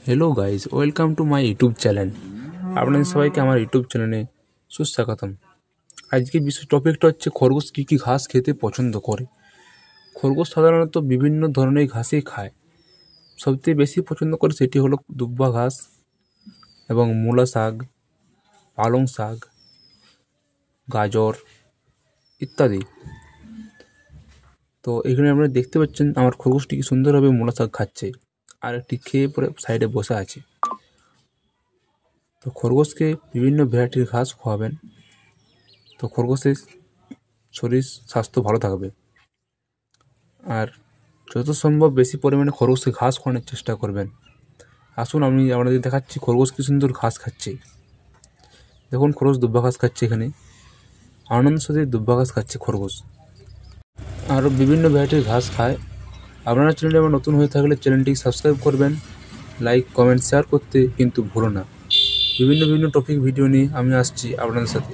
Hello guys, welcome to my YouTube channel. আপনাদের সবাইকে আমার ইউটিউব চ্যানেলে সুস্বাগতম। আজকে বিশেষ টপিকটা হচ্ছে খরগোশ কী কী ঘাস খেতে পছন্দ করে। খরগোশ সাধারণত বিভিন্ন ধরনের ঘাসই খায়। সবথেকে বেশি পছন্দ করে সেটি হলো দুব্বা ঘাস এবং মূলা শাক, পালং শাক, গাজর ইত্যাদি। তো এখানে আপনারা দেখতে পাচ্ছেন আমার খরগোশটি কি সুন্দরভাবে মূলা শাক খাচ্ছে, আর একটি খেয়ে পরে সাইডে বসে আছে। তো খরগোশকে বিভিন্ন ভ্যারাইটির ঘাস খাওয়াবেন, তো খরগোশের শরীর স্বাস্থ্য ভালো থাকবে। আর যত সম্ভব বেশি পরিমাণে খরগোশকে ঘাস খাওয়ানোর চেষ্টা করবেন। আসুন আমি আপনাদের দেখাচ্ছি খরগোশ কী সুন্দর ঘাস খাচ্ছে। দেখুন খরগোশ দুব্বা ঘাস খাচ্ছে, এখানে আনন্দের সাথে দুব্বা ঘাস খাচ্ছে খরগোশ। আরও বিভিন্ন ভ্যারাইটির ঘাস খায়। আপনারা চ্যানেলে আমার নতুন হয়ে থাকলে চ্যানেলটি সাবস্ক্রাইব করবেন, লাইক কমেন্ট শেয়ার করতে কিন্তু ভুলো না। বিভিন্ন টপিক ভিডিও নিয়ে আমি আসছি আপনাদের সাথে।